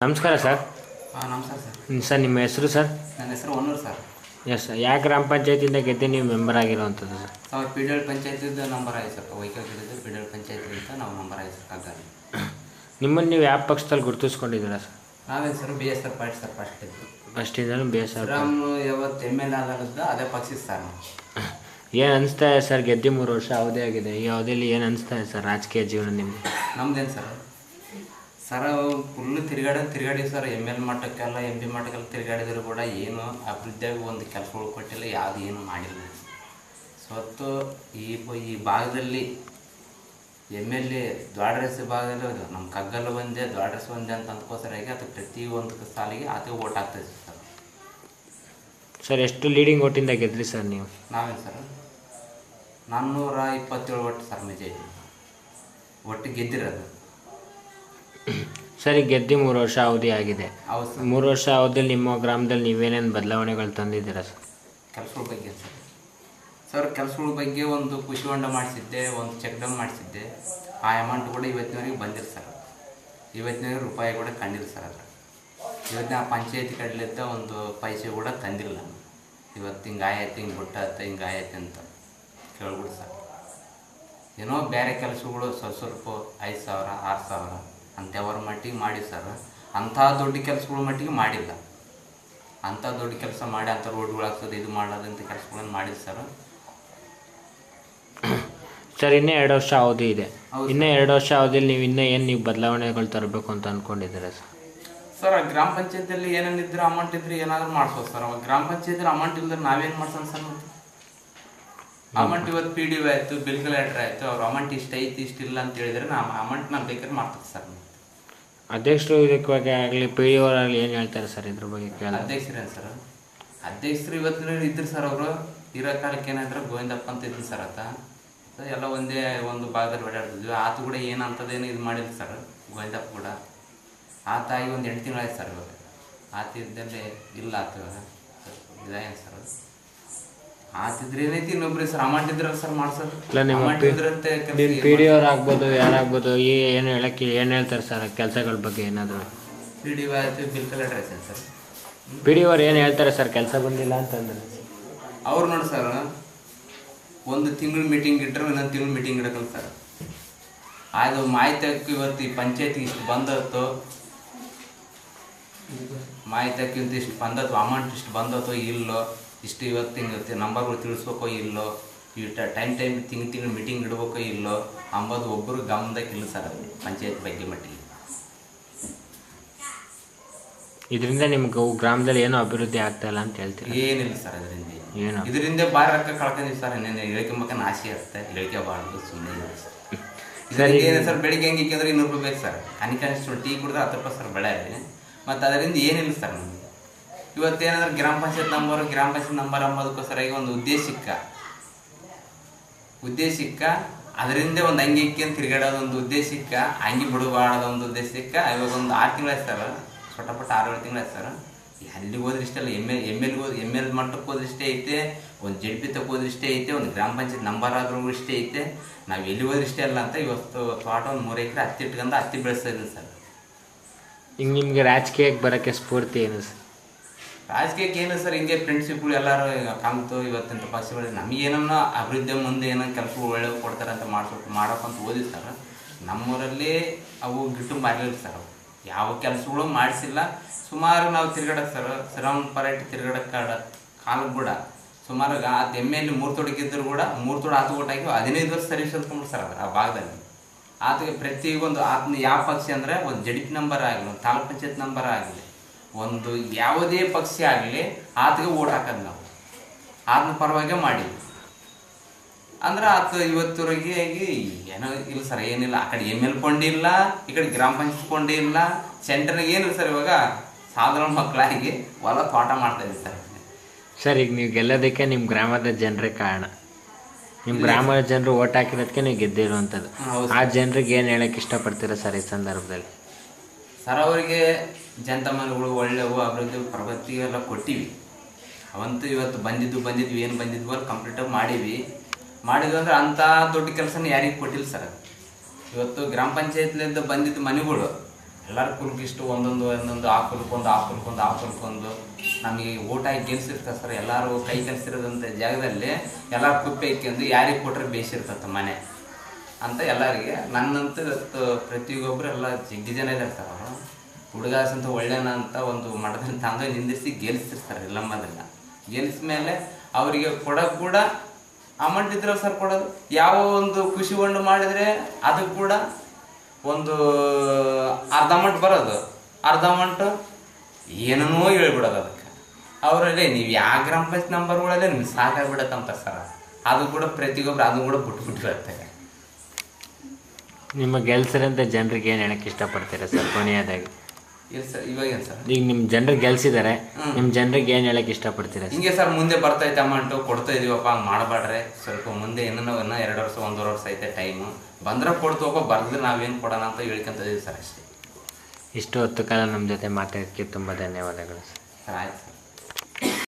ನಮಸ್ಕಾರ ಸರ್. ನಮಸ್ಕಾರ sir. Sir ನಿಮ್ಮ ಹೆಸರು ಸರ್? ನನ್ನ ಹೆಸರು ಹೊನ್ನೂರು ಸರ್. Yes sir. ಯಾವ ಗ್ರಾಮ ಪಂಚಾಯತಿಯಿಂದ ಗೆದ್ದು ನೀವು ಮೆಂಬರ್ ಆಗಿರುವಂಥದ್ದು ಸರ್? ಅವ್ರು ಪಿ ಡಿ ಎಲ್ ಪಂಚಾಯತಿದ್ದು ನಂಬರ್ ಆಯ್ತು ಸರ್. ವೈಕಲ್ ಗಿಡದ್ದು ಪಿ ಡಿ ಎಲ್ ಪಂಚಾಯತಿ ಅಂತ ನಾವು ನಂಬರ್ ಆಯ್ತು ಸರ್. ಕಾಗದ ನಿಮ್ಮನ್ನು ನೀವು ಯಾವ ಪಕ್ಷದಲ್ಲಿ ಗುರುತಿಸ್ಕೊಂಡಿದ್ದೀರಾ ಸರ್? ನಾವೇನು sir B S R party sir. ಫಸ್ಟಿಂದಲೂ ಬಿ ಎಸ್ ಆರ್ ರಾಮ್ನು ಯಾವತ್ತು ಎಮ್ ಎಲ್ ಆದಾಗದ್ದು ಅದೇ ಪಕ್ಷದ ಸರ್ ನಾವು. ಏನು ಅನಿಸ್ತಾ ಇದೆ ಸರ್? ಗೆದ್ದು 3 ವರ್ಷ ಅವಧಿ ಆಗಿದೆ. ಈ ಅವಧಿಯಲ್ಲಿ ಏನು ಅನಿಸ್ತಾ ಇದೆ ಸರ್ ರಾಜಕೀಯ ಜೀವನ ನಿಮಗೆ? ನಮ್ದೇನು ಸರ್ ಫುಲ್ಲು ತಿರುಗಾಡಿ ಸರ್. ಎಮ್ ಎಲ್ ಮಟ್ಟಕ್ಕೆಲ್ಲ ಎಂ ಪಿ ಮಟ್ಟಕ್ಕೆಲ್ಲ ತಿರುಗಾಡಿದ್ರು ಕೂಡ ಏನು ಅಭಿವೃದ್ಧಿಯಾಗಿ ಒಂದು ಕೆಲಸಗಳು ಕೊಟ್ಟಿಲ್ಲ, ಯಾವುದು ಏನು ಮಾಡಿಲ್ಲ. ಸ್ವತ್ತು ಈ ಭಾಗದಲ್ಲಿ ಎಮ್ ಎಲ್ ಎ ದ್ವಾಡ್ರಸ್ ಭಾಗದಲ್ಲಿ ನಮ್ಮ ಕಗ್ಗಲ್ಲ ಬಂದೆ ದ್ವಾಡ್ರಸ್ ಬಂದೆ ಅಂತ ಅಂದ್ಕೋಸರಾಗಿ ಅದು ಪ್ರತಿಯೊಂದು ಸಾಲಿಗೆ ಆತ ಓಟ್ ಆಗ್ತದೆ ಸರ್. ಸರ್ ಎಷ್ಟು ಲೀಡಿಂಗ್ ಓಟಿಂದ ಗೆದ್ರಿ ಸರ್ ನೀವು? ನಾವೇನು ಸರ್ 427 ಒಟ್ಟು ಸರ್ ಮೆಜಾರಿಟಿ ಒಟ್ಟು ಗೆದ್ದಿರೋದು ಸರ್. ಈಗ ಗೆದ್ದು 3 ವರ್ಷ ಅವಧಿ ಆಗಿದೆ. ಹೌದು ಸರ್. 3 ವರ್ಷ ಅವಧಿಯಲ್ಲಿ ನಿಮ್ಮ ಗ್ರಾಮದಲ್ಲಿ ನೀವೇನೇನು ಬದಲಾವಣೆಗಳು ತಂದಿದ್ದೀರಾ ಸರ್? ಕೆಲಸಗಳ ಬಗ್ಗೆ ಸರ್ ಕೆಲಸಗಳ ಬಗ್ಗೆ ಒಂದು ಕೃಷಿ ಹೊಂಡ ಮಾಡಿಸಿದ್ದೆ, ಒಂದು ಚೆಕ್ ಡ್ಯಾಮ್ ಮಾಡಿಸಿದ್ದೆ. ಆ ಅಮೌಂಟ್ ಕೂಡ ಇವತ್ತಿನವರೆಗೆ ಬಂದಿಲ್ಲ ಸರ್. ಇವತ್ತಿನವರೆಗೆ ರೂಪಾಯಿ ಕೂಡ ಕಂಡಿಲ್ಲ ಸರ್. ಅದು ಇವತ್ತಿನ ಆ ಪಂಚಾಯತಿ ಕಡಲಿದ್ದ ಒಂದು ಪೈಸೆ ಕೂಡ ತಂದಿಲ್ಲ ನಾನು. ಇವತ್ತು ಹಿಂಗೆ ಆಯ್ತು, ಹಿಂಗೆ ಬಿಟ್ಟಾಯ್ತು, ಹಿಂಗೆ ಆಯ್ತು ಅಂತ ಕೇಳ್ಬಿಡು ಸರ್. ಏನೋ ಬೇರೆ ಕೆಲಸಗಳು ಸ್ವಲ್ಪ 5,000 6,000 ಅಂಥವ್ರ ಮಟ್ಟಿಗೆ ಮಾಡಿ ಸರ್. ಅಂಥ ದೊಡ್ಡ ಕೆಲಸಗಳ ಮಟ್ಟಿಗೆ ಮಾಡಿಲ್ಲ. ಅಂಥ ದೊಡ್ಡ ಕೆಲಸ ಮಾಡಿ ಅಂಥ ರೋಡ್ಗಳು ಹಾಕ್ಸೋದು ಇದು ಮಾಡೋದಂಥ ಕೆಲಸಗಳನ್ನು ಮಾಡಿಲ್ಲ ಸರ್. ಸರ್ ಇನ್ನೂ 2 ವರ್ಷ ಅವಧಿ ಇದೆ. ಇನ್ನೂ 2 ವರ್ಷ ಅವಧಿಯಲ್ಲಿ ನೀವು ಬದಲಾವಣೆಗಳು ತರಬೇಕು ಅಂತ ಅಂದ್ಕೊಂಡಿದ್ದೀರಾ ಸರ್? ಸರ್ ಗ್ರಾಮ ಪಂಚಾಯತಿಯಲ್ಲಿ ಏನೇನಿದ್ರೆ ಅಮೌಂಟ್ ಇದ್ರೆ ಏನಾದರೂ ಮಾಡಿಸೋದು ಸರ್. ಅವಾಗ ಗ್ರಾಮ ಪಂಚಾಯತಿಯಲ್ಲಿ ಅಮೌಂಟ್ ಇಲ್ಲದ್ರೆ ನಾವೇನು ಮಾಡ್ಸೋಣ ಸರ್? ಮತ್ತು ಅಮೌಂಟ್ ಇವತ್ತು ಪಿ ಡಿ ಒ ಆಯಿತು, ಬಿಲ್ ಕಲೆಕ್ಟರ್ ಆಯಿತು, ಅವ್ರ ಅಮೌಂಟ್ ಇಷ್ಟು ಐತಿ ಇಷ್ಟಿಲ್ಲ ಅಂತ ಹೇಳಿದರೆ ನಾವು ಅಮೌಂಟ್ ನಾವು ಬೇಕಾದ್ರೆ ಮಾಡ್ತೀವಿ ಸರ್. ಅಧ್ಯಕ್ಷರು ಇದಕ್ಕೆ ಬಗ್ಗೆ ಆಗಲಿ ಪಿ ಡಿ ಅವರಾಗಲಿ ಏನು ಹೇಳ್ತಾರೆ ಸರ್ ಇದ್ರ ಬಗ್ಗೆ ಕೇಳ? ಅಧ್ಯಕ್ಷರೇನು ಸರ್? ಅಧ್ಯಕ್ಷರು ಇವತ್ತಿನ ಇದ್ರು ಸರ್. ಅವರು ಇರೋ ಕಾಲಕ್ಕೆ ಏನಾದ್ರೆ ಗೋವಿಂದಪ್ಪ ಅಂತ ಇದ್ರು ಸರ್. ಎಲ್ಲ ಒಂದೇ ಒಂದು ಭಾಗದಲ್ಲಿ ಓಡಾಡ್ತಿದ್ವಿ. ಆತ ಕೂಡ ಏನಂತದೇನು ಇದು ಮಾಡಿಲ್ಲ ಸರ್. ಗೋವಿಂದಪ್ಪ ಕೂಡ ಆತಾಗಿ ಒಂದು 8 ತಿಂಗಳಾಯ್ತು ಸರ್. ಇವಾಗ ಆತ ಇದ್ದಲ್ಲಿ ಇಲ್ಲ ಆತ ಇದೇನು ಸರ್? ಆತಿದ್ರೆ ಏನೈತಿ ಇನ್ನೊಬ್ರಿ ಸರ್ ಅಮೌಂಟ್ ಇದ್ರೆ ಸರ್ ಮಾಡ್ಸೋದು. ಪಿ ಡಿ ಅವ್ರು ಆಗ್ಬೋದು ಯಾರಾಗ್ಬೋದು ಏನು ಏನು ಹೇಳ್ತಾರೆ ಸರ್ ಕೆಲಸಗಳ ಬಗ್ಗೆ ಏನಾದರೂ? ಪಿ ಡಿ ಒ ಆಯಿತು, ಬಿಲ್ ಕಲೆಕ್ಟರ್ ಆಯ್ತು ಸರ್. ಪಿ ಡಿ ಅವ್ರು ಏನು ಹೇಳ್ತಾರೆ ಸರ್ ಕೆಲಸ ಬಂದಿಲ್ಲ ಅಂತಂದ್ರೆ? ಅವ್ರು ನೋಡಿ ಸರ್, ಒಂದು ತಿಂಗಳು ಮೀಟಿಂಗ್ ಇಟ್ಟರೆ ಇನ್ನೊಂದು ತಿಂಗಳು ಮೀಟಿಂಗ್ ಇಡಕಲ್ಲ ಸರ್. ಅದು ಮಾಹಿತಿ ಇವತ್ತು ಈ ಪಂಚಾಯತಿಗೆ ಇಷ್ಟು ಬಂದತ್ತು, ಮಾಹಿತಿ ಇಷ್ಟು ಬಂದತ್ತು, ಅಮೌಂಟ್ ಇಷ್ಟು ಬಂದತ್ತೋ ಇಲ್ಲೋ, ಇಷ್ಟು ಇವತ್ತು ಹಿಂಗೆ ನಂಬರ್ಗಳು ತಿಳಿಸ್ಬೇಕೋ ಇಲ್ಲೋ, ಈ ಟೈಮ್ ತಿಂಗಳು ಮೀಟಿಂಗ್ ಇಡಬೇಕೋ ಇಲ್ಲೋ ಅಂಬೋದು ಒಬ್ಬರು ಗಮನದಾಗ ಇಲ್ಲ ಸರ್. ಅದು ಪಂಚಾಯತ್ ಬಗ್ಗೆ ಮಟ್ಟಿಗೆ ಇದರಿಂದ ನಿಮ್ಗೆ ಗ್ರಾಮದಲ್ಲಿ ಏನೋ ಅಭಿವೃದ್ಧಿ ಆಗ್ತಾ ಇಲ್ಲ ಅಂತ ಹೇಳ್ತೀವಿ? ಏನಿಲ್ಲ ಸರ್. ಇದರಿಂದ ಭಾಳ ರೊಕ್ಕ ಕಳ್ಕೊಂಡಿವಿ ಸರ್. ಇನ್ನೇನು ಹೇಳ್ಕೊಂಬೇಕನ್ನ ಆಸೆ ಇರುತ್ತೆ, ಹೇಳ್ಕೋಬಾರ್ದು ಸುಮ್ಮನೆ ಸರ್. ಏನು ಸರ್ ಬೆಳಿಗ್ಗೆ ಹೆಂಗೆ ಇಕ್ಕಿದ್ರೆ 200 ರೂಪಾಯಿ ಬೇಕು ಸರ್. ಕನಿಕನಿಷ್ಠ ಟೀ ಕುಡಿದ್ರೆ 10 ರೂಪಾಯಿ ಸರ್ ಬೆಳೆ. ಮತ್ತು ಅದರಿಂದ ಏನಿಲ್ಲ ಸರ್ ನಮಗೆ. ಇವತ್ತೇನಾದ್ರೆ ಗ್ರಾಮ ಪಂಚಾಯತ್ ನಂಬರ್ ಅಂಬೋದಕ್ಕೋಸ್ಕರಾಗಿ ಒಂದು ಉದ್ದೇಶಕ್ಕ ಅದರಿಂದ ಒಂದು ಅಂಗಿ ಇಕ್ಕಿ ತಿರುಗಾಡೋದೊಂದು ಉದ್ದೇಶಕ್ಕೆ, ಅಂಗಿ ಬಿಡಬಾರ್ದೊಂದು ಉದ್ದೇಶಕ್ಕೆ ಇವಾಗ ಒಂದು 6 ತಿಂಗಳಾಯ್ತು ಸರ್. ಪಟ 6-7 ತಿಂಗಳಾಯ್ತು ಸರ್. ಅಲ್ಲಿಗೆ ಹೋದ್ರೆ ಇಷ್ಟಲ್ಲ, ಎಮ್ ಎಲ್ ಮಟ್ಟಕ್ಕೆ ಹೋದ್ರೆ ಇಷ್ಟೇ ಐತೆ, ಒಂದು ಜಡ್ ಪಿ ತಕ್ಕೆ ಹೋದ್ರೆ ಇಷ್ಟೇ ಐತೆ, ಒಂದು ಗ್ರಾಮ ಪಂಚಾಯತ್ ನಂಬರ್ ಆದ್ರೂ ಇಷ್ಟೇ ಐತೆ. ನಾವು ಎಲ್ಲಿ ಹೋದ್ರೆ ಇಷ್ಟೇ ಅಲ್ಲ ಅಂತ ಇವತ್ತು ತೋಟ ಒಂದು 3 ಎಕರೆ ಹತ್ತಿ ಇಟ್ಕೊಂಡು ಹತ್ತಿ ಬೆಳೆಸ್ತಾ ಇದ್ದೀನಿ ಸರ್. ಹಿಂಗೆ ನಿಮಗೆ ರಾಜಕೀಯಕ್ಕೆ ಬರೋಕ್ಕೆ ಸ್ಫೂರ್ತಿ ಏನು ಸರ್? ರಾಜಕೀಯಕ್ಕೆ ಏನು ಸರ್, ಹಿಂಗೆ ಫ್ರೆಂಡ್ಶಿಪ್ಗಳು ಎಲ್ಲರೂ ಕಾಮ್ತು ಇವತ್ತಿನ ಪಕ್ಷಗಳು ನಮಗೇನನ್ನ ಅಭಿವೃದ್ಧಿ ಮುಂದೆ ಏನೋ ಕೆಲಸಗಳು ಒಳ್ಳೆ ಕೊಡ್ತಾರೆ ಅಂತ ಮಾಡೋಕ್ಕಂತ ಓದಿ ಸರ್. ನಮ್ಮೂರಲ್ಲಿ ಅವು ಗಿಟ್ಟು ಮಾರಲಿಲ್ಲ ಸರ್. ಅವು ಯಾವ ಕೆಲಸಗಳು ಮಾಡಿಸಿಲ್ಲ. ಸುಮಾರು ನಾವು ತಿರ್ಗಾಡಕ್ಕೆ ಸರ್, ಶ್ರವಣ ಪರ್ಯಟನೆ ತಿರ್ಗಾಡಕ್ಕೆ ಕಾಲಕ್ಕೆ ಕೂಡ ಸುಮಾರು ಅದು ಎಮ್ಮೆಯಲ್ಲಿ 3 ತೋಟಕ್ಕಿದ್ದರೂ ಕೂಡ 3 ತೋಟ ಆತು ಓಟ್ ಹಾಕಿ 15 ವರ್ಷ ಸರ್ವಿಸ್ ಅಂದ್ಕೊಂಡ್ರು ಸರ್. ಆ ಭಾಗದಲ್ಲಿ ಆತಗೆ ಪ್ರತಿಯೊಂದು ಆತನ ಯಾವ ಪಕ್ಷ ಅಂದರೆ ಒಂದು ಜಡ್ ಪಿ ನಂಬರ್ ಆಗಲಿ, ಒಂದು ತಾಲೂಕ್ ಪಂಚಾಯತ್ ನಂಬರ್ ಆಗಲಿ, ಒಂದು ಯಾವುದೇ ಪಕ್ಷ ಆಗಲಿ ಆತಗೆ ಓಟ್ ಹಾಕೋದು ನಾವು ಆತನ ಪರವಾಗಿ ಮಾಡಿ ಅಂದ್ರೆ ಆತ ಇವತ್ತುವರೆಗೆ ಏನೋ ಇಲ್ಲ ಸರ್. ಏನಿಲ್ಲ, ಆ ಕಡೆ ಎಮ್ ಎಲ್ ಕೊಂಡಿಲ್ಲ, ಈ ಕಡೆ ಗ್ರಾಮ ಪಂಚಾಯತ್ ಕೊಂಡೇ ಇಲ್ಲ, ಸೆಂಟರ್ನಾಗ ಏನಿಲ್ಲ ಸರ್. ಇವಾಗ ಸಾಧಾರಣ ಮಕ್ಕಳಾಗಿ ಹೊಲ ತೋಟ ಮಾಡ್ತಾ ಇದ್ದೀವಿ ಸರ್. ಸರ್ ಈಗ ನೀವು ಗೆಲ್ಲೋದಕ್ಕೆ ನಿಮ್ಮ ಗ್ರಾಮದ ಜನರೇ ಕಾರಣ. ನಿಮ್ಮ ಗ್ರಾಮದ ಜನರು ಓಟ್ ಹಾಕಿರೋದಕ್ಕೆ ನೀವು ಗೆದ್ದಿರುವಂಥದ್ದು. ಆ ಜನರಿಗೆ ಏನು ಹೇಳಕ್ಕೆ ಇಷ್ಟಪಡ್ತೀರಾ ಸರ್ ಈ ಸಂದರ್ಭದಲ್ಲಿ? ಸರ್ ಅವರಿಗೆ ಜನತಾ ಮನೆಗಳು ಒಳ್ಳೆವು, ಅಭಿವೃದ್ಧಿ ಪ್ರಗತಿ ಎಲ್ಲ ಕೊಟ್ಟಿವಿ. ಅವಂತೂ ಇವತ್ತು ಬಂದಿದ್ವಿ ಏನು ಬಂದಿದ್ವು ಅಲ್ಲಿ ಕಂಪ್ಲೀಟಾಗಿ ಮಾಡಿದ್ವಿ ಅಂದ್ರೆ ಅಂಥ ದೊಡ್ಡ ಕೆಲಸನ ಯಾರಿಗೆ ಕೊಟ್ಟಿಲ್ಲ ಸರ್. ಇವತ್ತು ಗ್ರಾಮ ಪಂಚಾಯತ್ಲಿಂದ ಬಂದಿದ್ದ ಮನೆಗಳು ಎಲ್ಲರ ಕುಲ್ಕಿಷ್ಟು ಒಂದೊಂದು ಆ ಕುಲ್ಕೊಂದು ನಮಗೆ ಊಟ ಗೆಲ್ಸಿರ್ತಾರೆ ಸರ್. ಎಲ್ಲರೂ ಕೈ ಕೆಲಸಿರೋದಂಥ ಜಾಗದಲ್ಲಿ ಎಲ್ಲರೂ ಕುಪ್ಪೆ ಇಕ್ಕೊಂಡು ಯಾರಿಗೆ ಕೊಟ್ಟರೆ ಬೇಯಿಸಿರ್ತದೆ ಮನೆ ಅಂತ ಎಲ್ಲರಿಗೆ. ನನ್ನಂತೂ ಇವತ್ತು ಪ್ರತಿಯೊಬ್ಬರು ಎಲ್ಲ ಜಗ್ಗಿ ಜನ ಇದ್ದಾರೆ ಸರ್. ಅವರು ಹುಡುಗಾಸ್ ಅಂತ ಒಳ್ಳೆನ ಅಂತ ಒಂದು ಮಠದಲ್ಲಿ ತಂದು ನಿಂದಿಸಿ ಗೆಲ್ಸಿರ್ತಾರೆ ಎಲ್ಲಮ್ಮದೆಲ್ಲ. ಗೆಲ್ಸ ಮೇಲೆ ಅವರಿಗೆ ಕೊಡೋಕೆ ಕೂಡ ಅಮೌಂಟ್ ಇದ್ರೆ ಸರ್ ಕೊಡೋದು. ಯಾವ ಒಂದು ಖುಷಿ ಒಂದು ಮಾಡಿದರೆ ಅದಕ್ಕೆ ಕೂಡ ಒಂದು ಅರ್ಧ ಅಮೌಂಟ್ ಬರೋದು, ಅರ್ಧ ಅಮೌಂಟು ಏನನ್ನೋ ಹೇಳ್ಬಿಡೋದು ಅದಕ್ಕೆ. ಅವರಲ್ಲಿ ನೀವು ಯಾವ ಗ್ರಾಮ ಪಂಚಾಯತ್ ನಂಬರ್ಗಳಲ್ಲೇ ನಿಮ್ಗೆ ಸಾಕಾಗ್ಬಿಡತ್ತಂತ ಸರ್. ಅದು ಕೂಡ ಪ್ರತಿಯೊಬ್ಬರು ಅದು ಕೂಡ ಬಿಟ್ಬಿಟ್ಟಿರುತ್ತೆ. ನಿಮ್ಮ ಗೆಲ್ಸರಂತ ಜನರಿಗೆ ಏನು ಹೇಳಕ್ಕೆ ಇಷ್ಟಪಡ್ತೀರಾ ಸರ್ ಕೊನೆಯದಾಗಿ? ಇಲ್ಲ ಸರ್, ಇವಾಗೇನು ಸರ್, ಈಗ ನಿಮ್ಮ ಜನರಿಗೆ ಗೆಲ್ಸಿದ್ದಾರೆ, ನಿಮ್ಮ ಜನರಿಗೆ ಏನು ಹೇಳಕ್ಕೆ ಇಷ್ಟಪಡ್ತೀರಾ? ಹಿಂಗೆ ಸರ್ ಮುಂದೆ ಬರ್ತೈತೆ ಅಮೌಂಟು ಕೊಡ್ತಾ ಇದೀವಪ್ಪ, ಹಂಗೆ ಮಾಡಬೇಡ್ರೆ. ಸ್ವಲ್ಪ ಮುಂದೆ ಇನ್ನೂ 2 ವರ್ಷ 1.5 ವರ್ಷ ಐತೆ ಟೈಮು. ಬಂದ್ರೆ ಕೊಡ್ತೋಗೋ, ಬರ್ದ್ರೆ ನಾವೇನು ಕೊಡೋಣ ಅಂತ ಹೇಳ್ಕೊಂತ ಇದೀವಿ ಸರ್ ಅಷ್ಟೇ. ಇಷ್ಟು ಹೊತ್ತು ಕಾಲ ನಮ್ಮ ಜೊತೆ ಮಾತಾಡೋದಕ್ಕೆ ತುಂಬ ಧನ್ಯವಾದಗಳು ಸರ್. ಸರ್ ಆಯ್ತು ಸರ್.